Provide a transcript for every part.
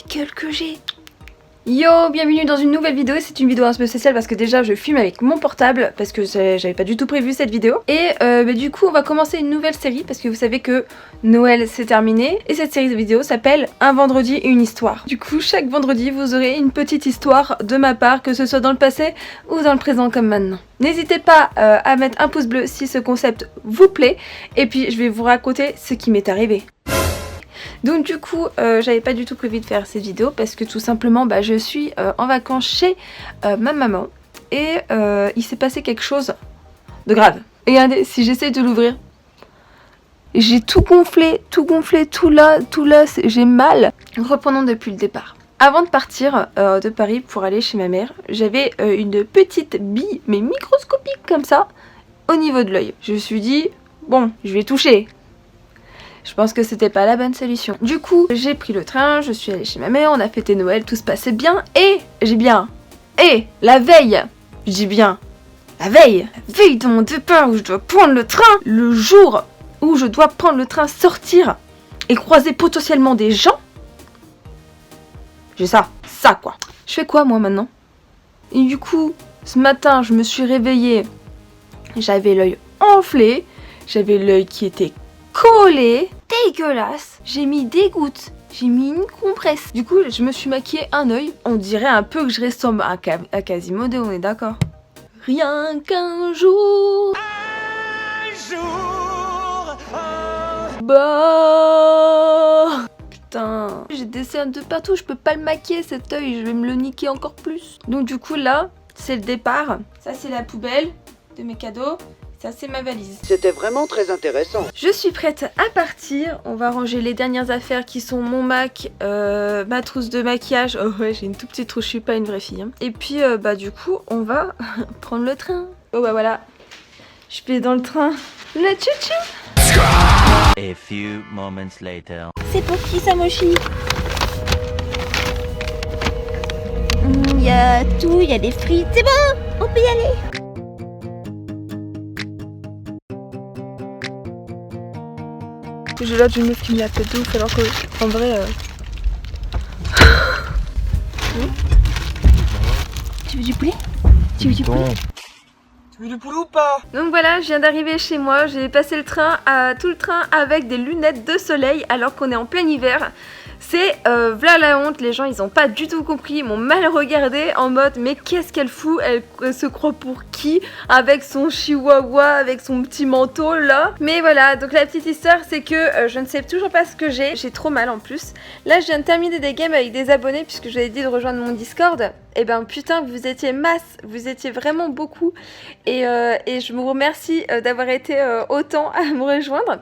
gueule que j'ai. Yo, bienvenue dans une nouvelle vidéo. C'est une vidéo un peu spéciale parce que déjà je filme avec mon portable parce que j'avais pas du tout prévu cette vidéo. Et du coup on va commencer une nouvelle série parce que vous savez que Noël c'est terminé. Et cette série de vidéos s'appelle Un vendredi une histoire. Du coup chaque vendredi vous aurez une petite histoire de ma part, que ce soit dans le passé ou dans le présent comme maintenant. N'hésitez pas à mettre un pouce bleu si ce concept vous plaît. Et puis je vais vous raconter ce qui m'est arrivé. Donc du coup j'avais pas du tout prévu de faire cette vidéo parce que tout simplement je suis en vacances chez ma maman et il s'est passé quelque chose de grave. Et regardez, si j'essaie de l'ouvrir, j'ai tout gonflé, tout là, j'ai mal. Reprenons depuis le départ. Avant de partir de Paris pour aller chez ma mère, j'avais une petite bille, mais microscopique comme ça, au niveau de l'œil. Je me suis dit, bon, je vais toucher. Je pense que c'était pas la bonne solution. Du coup, j'ai pris le train, je suis allée chez ma mère, on a fêté Noël, tout se passait bien. Et la veille, je dis bien, la veille de mon départ où je dois prendre le train, le jour où je dois prendre le train, sortir et croiser potentiellement des gens, j'ai ça quoi. Je fais quoi moi maintenant? Et du coup, ce matin, je me suis réveillée, j'avais l'œil enflé, j'avais l'œil qui était collé, dégueulasse. J'ai mis des gouttes, j'ai mis une compresse. Du coup, je me suis maquillée un œil. On dirait un peu que je ressemble à Quasimodo, on est d'accord? Rien qu'un jour. Bah. Putain, j'ai des cernes de partout, je peux pas le maquiller cet œil, je vais me le niquer encore plus. Donc du coup là, c'est le départ. Ça c'est la poubelle de mes cadeaux. Ça c'est ma valise. C'était vraiment très intéressant. Je suis prête à partir. On va ranger les dernières affaires qui sont mon Mac, ma trousse de maquillage. Oh ouais, j'ai une toute petite trousse, je suis pas une vraie fille. Hein. Et puis du coup, on va prendre le train. Oh bah voilà. Je vais dans le train. La tchou-tchou. A few moments later. C'est pour qui ça, Mochi? Il y a tout, il y a des frites. C'est bon, on peut y aller. J'ai l'air d'une meuf qui me la fait de ouf alors que en vrai Tu veux du poulet? Tu veux du poulet? Tu veux du poulet ou pas? Donc voilà, je viens d'arriver chez moi, j'ai passé le train, tout le train avec des lunettes de soleil alors qu'on est en plein hiver. C'est v'là la honte, les gens ils ont pas du tout compris, ils m'ont mal regardé en mode mais qu'est-ce qu'elle fout, elle se croit pour qui avec son chihuahua, avec son petit manteau là. Mais voilà, donc la petite histoire c'est que je ne sais toujours pas ce que j'ai trop mal en plus. Là je viens de terminer des games avec des abonnés puisque j'avais dit de rejoindre mon Discord. Et ben putain vous étiez masse, vous étiez vraiment beaucoup et je vous remercie d'avoir été autant à me rejoindre.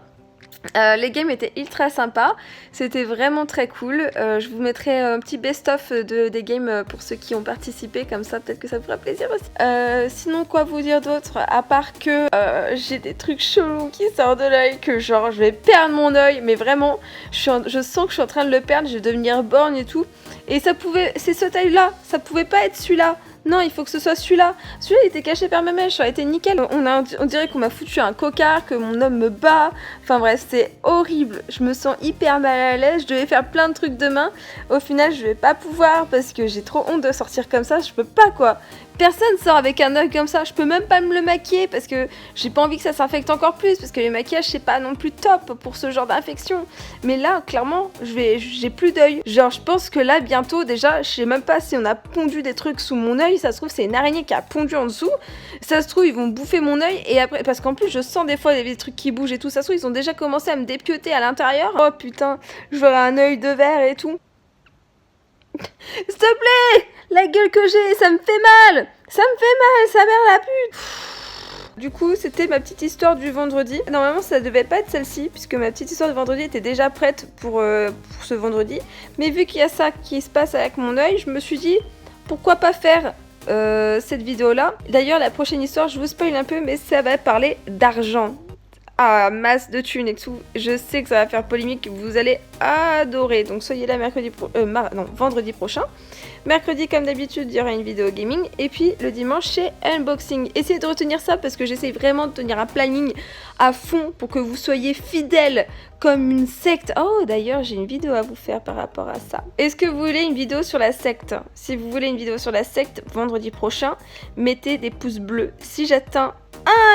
Les games étaient ultra sympas, c'était vraiment très cool. Je vous mettrai un petit best-of des games pour ceux qui ont participé, comme ça peut-être que ça vous fera plaisir aussi. Sinon quoi vous dire d'autre, à part que j'ai des trucs chelous qui sortent de l'œil, que genre je vais perdre mon œil, mais vraiment je sens que je suis en train de le perdre, je vais devenir borgne et tout. Et c'est ce œil là, ça pouvait pas être celui-là. Non, il faut que ce soit celui-là. Celui-là, il était caché par ma mèche, ça aurait été nickel. On dirait qu'on m'a foutu un cocard, que mon homme me bat. Enfin bref, c'est horrible. Je me sens hyper mal à l'aise. Je devais faire plein de trucs demain. Au final, je vais pas pouvoir parce que j'ai trop honte de sortir comme ça. Je peux pas, quoi. Personne sort avec un œil comme ça. Je peux même pas me le maquiller parce que j'ai pas envie que ça s'infecte encore plus. Parce que les maquillages, c'est pas non plus top pour ce genre d'infection. Mais là, clairement, j'ai plus d'œil. Genre, je pense que là, bientôt, déjà, je sais même pas si on a pondu des trucs sous mon œil. Ça se trouve, c'est une araignée qui a pondu en dessous. Ça se trouve, ils vont bouffer mon œil. Et après, parce qu'en plus, je sens des fois des trucs qui bougent et tout. Ça se trouve, ils ont déjà commencé à me dépioter à l'intérieur. Oh putain, j'aurai un œil de verre et tout. S'il te plaît, la gueule que j'ai, ça me fait mal. Ça me fait mal, sa mère la pute. Du coup, c'était ma petite histoire du vendredi. Normalement, ça devait pas être celle-ci, puisque ma petite histoire de vendredi était déjà prête pour ce vendredi. Mais vu qu'il y a ça qui se passe avec mon œil, je me suis dit, pourquoi pas faire cette vidéo-là. D'ailleurs, la prochaine histoire, je vous spoil un peu, mais ça va parler d'argent. à masse de thunes et tout. Je sais que ça va faire polémique, vous allez adorer. Donc soyez là vendredi prochain. Mercredi, comme d'habitude, il y aura une vidéo gaming. Et puis le dimanche, c'est unboxing. Essayez de retenir ça parce que j'essaye vraiment de tenir un planning à fond pour que vous soyez fidèles comme une secte. Oh, d'ailleurs, j'ai une vidéo à vous faire par rapport à ça. Est-ce que vous voulez une vidéo sur la secte? Si vous voulez une vidéo sur la secte, vendredi prochain, mettez des pouces bleus. Si j'atteins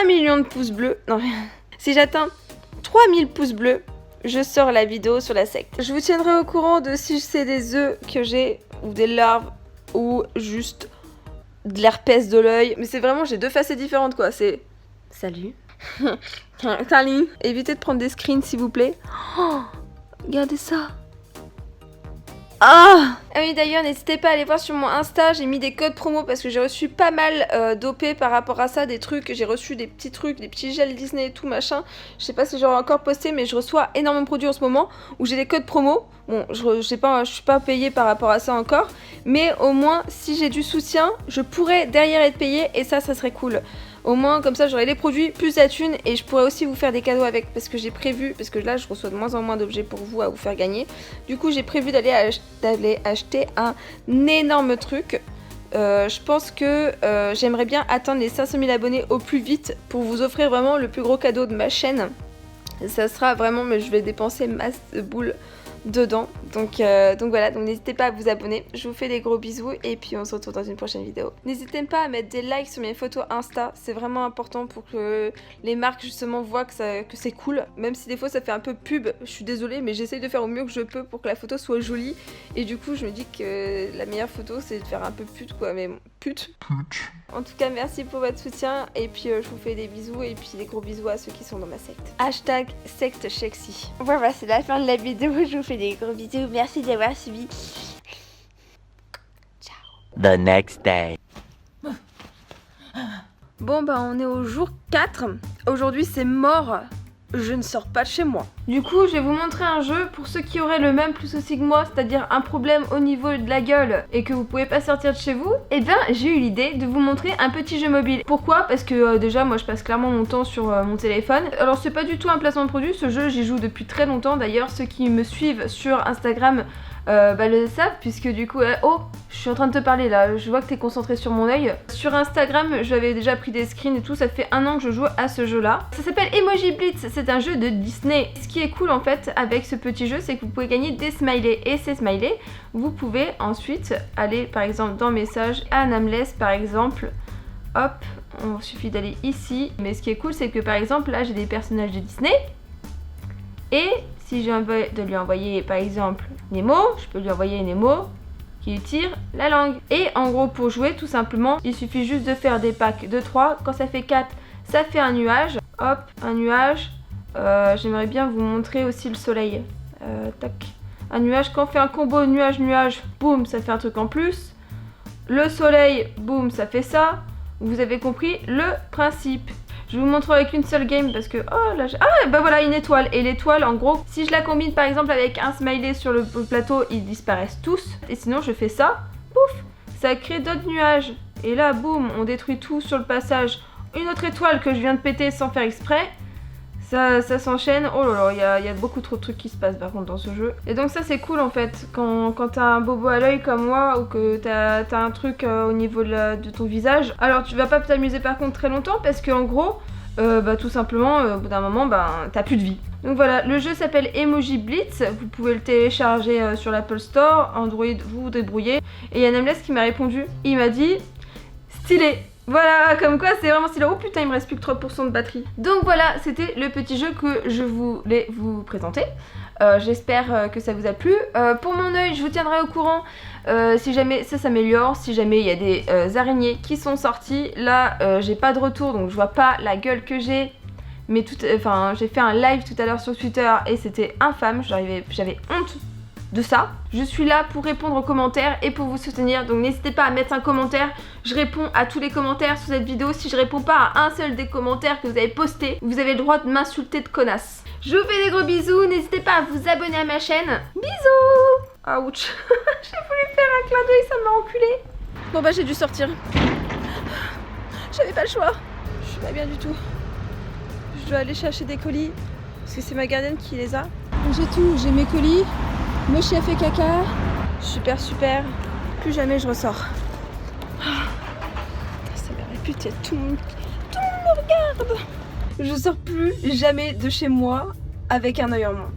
1 million de pouces bleus... Non, si j'atteins 3000 pouces bleus, je sors la vidéo sur la secte. Je vous tiendrai au courant de si c'est des œufs que j'ai, ou des larves, ou juste de l'herpès de l'œil. Mais c'est vraiment, j'ai deux facettes différentes quoi. C'est... Salut. Salut. Évitez de prendre des screens s'il vous plaît. Oh, regardez ça. Ah oui, d'ailleurs, n'hésitez pas à aller voir sur mon Insta, j'ai mis des codes promo parce que j'ai reçu pas mal d'OP par rapport à ça, des trucs, j'ai reçu des petits trucs, des petits gels Disney et tout machin. Je sais pas si j'aurai encore posté, mais je reçois énormément de produits en ce moment où j'ai des codes promo. Bon, je suis pas payée par rapport à ça encore, mais au moins, si j'ai du soutien, je pourrais derrière être payée et ça serait cool. Au moins, comme ça, j'aurai les produits plus la thune et je pourrais aussi vous faire des cadeaux avec parce que j'ai prévu, parce que là, je reçois de moins en moins d'objets pour vous à vous faire gagner. Du coup, j'ai prévu d'aller acheter un énorme truc. Je pense que j'aimerais bien atteindre les 500 000 abonnés au plus vite pour vous offrir vraiment le plus gros cadeau de ma chaîne. Ça sera vraiment, mais je vais dépenser masse de boules dedans. Donc voilà, donc n'hésitez pas à vous abonner. Je vous fais des gros bisous et puis on se retrouve dans une prochaine vidéo. N'hésitez pas à mettre des likes sur mes photos Insta, c'est vraiment important pour que les marques justement voient que c'est cool. Même si des fois ça fait un peu pub, je suis désolée, mais j'essaye de faire au mieux que je peux pour que la photo soit jolie. Et du coup je me dis que la meilleure photo c'est de faire un peu pute quoi, mais bon, pute. En tout cas merci pour votre soutien et puis je vous fais des bisous et puis des gros bisous à ceux qui sont dans ma secte. Hashtag secte sexy. Voilà, c'est la fin de la vidéo, je vous fais des gros bisous, merci d'avoir suivi. Ciao. The next day. Bon bah on est au jour 4, aujourd'hui c'est mort. Je ne sors pas de chez moi. Du coup, je vais vous montrer un jeu pour ceux qui auraient le même plus aussi que moi, c'est-à-dire un problème au niveau de la gueule et que vous pouvez pas sortir de chez vous. Et bien, j'ai eu l'idée de vous montrer un petit jeu mobile. Pourquoi? Parce que déjà, moi, je passe clairement mon temps sur mon téléphone. Alors, c'est pas du tout un placement de produit. Ce jeu, j'y joue depuis très longtemps. D'ailleurs, ceux qui me suivent sur Instagram le savent, puisque du coup, oh, je suis en train de te parler là, je vois que t'es concentré sur mon œil. Sur Instagram, j'avais déjà pris des screens et tout, ça fait 1 an que je joue à ce jeu là. Ça s'appelle Emoji Blitz, c'est un jeu de Disney. Ce qui est cool en fait avec ce petit jeu, c'est que vous pouvez gagner des smileys, et ces smileys, vous pouvez ensuite aller par exemple dans messages à Nameless par exemple. Hop, il suffit d'aller ici. Mais ce qui est cool, c'est que par exemple là j'ai des personnages de Disney. Et si j'ai envie de lui envoyer par exemple Nemo, je peux lui envoyer Nemo qui tire la langue. Et en gros pour jouer tout simplement, il suffit juste de faire des packs de 3. Quand ça fait 4, ça fait un nuage. Hop, un nuage. J'aimerais bien vous montrer aussi le soleil. Tac. Un nuage, quand on fait un combo nuage-nuage, boum, ça fait un truc en plus. Le soleil, boum, ça fait ça. Vous avez compris le principe. Je vous montre avec une seule game parce que... Oh là... Ah bah voilà une étoile. Et l'étoile en gros, si je la combine par exemple avec un smiley sur le plateau, ils disparaissent tous. Et sinon je fais ça, pouf, ça crée d'autres nuages. Et là boum, on détruit tout sur le passage. Une autre étoile que je viens de péter sans faire exprès. Ça s'enchaîne. Oh là là, il y a beaucoup trop de trucs qui se passent par contre dans ce jeu. Et donc ça c'est cool en fait. Quand t'as un bobo à l'œil comme moi ou que t'as un truc au niveau de ton visage. Alors tu vas pas t'amuser par contre très longtemps parce qu'en gros, tout simplement, au bout d'un moment, t'as plus de vie. Donc voilà, le jeu s'appelle Emoji Blitz. Vous pouvez le télécharger sur l'Apple Store. Android, vous vous débrouillez. Et il y a Nameless qui m'a répondu. Il m'a dit stylé. Voilà, comme quoi c'est vraiment stylé. Oh putain, il me reste plus que 3% de batterie. Donc voilà, c'était le petit jeu que je voulais vous présenter. J'espère que ça vous a plu. Pour mon œil, je vous tiendrai au courant si jamais ça s'améliore, si jamais il y a des araignées qui sont sorties. Là, j'ai pas de retour, donc je vois pas la gueule que j'ai. Mais j'ai fait un live tout à l'heure sur Twitter et c'était infâme. J'avais honte de ça. Je suis là pour répondre aux commentaires et pour vous soutenir, donc n'hésitez pas à mettre un commentaire. Je réponds à tous les commentaires sur cette vidéo. Si je réponds pas à un seul des commentaires que vous avez posté, vous avez le droit de m'insulter de connasse. Je vous fais des gros bisous, n'hésitez pas à vous abonner à ma chaîne. Bisous. Ouch. J'ai voulu faire un clin d'œil, ça m'a enculé. Bon bah j'ai dû sortir. J'avais pas le choix. Je suis pas bien du tout. Je dois aller chercher des colis parce que c'est ma gardienne qui les a. J'ai tout, j'ai mes colis, Mochi a fait caca. Super, super. Plus jamais je ressors. Ça m'a réputé, tout le monde me regarde. Je sors plus jamais de chez moi avec un œil en moins.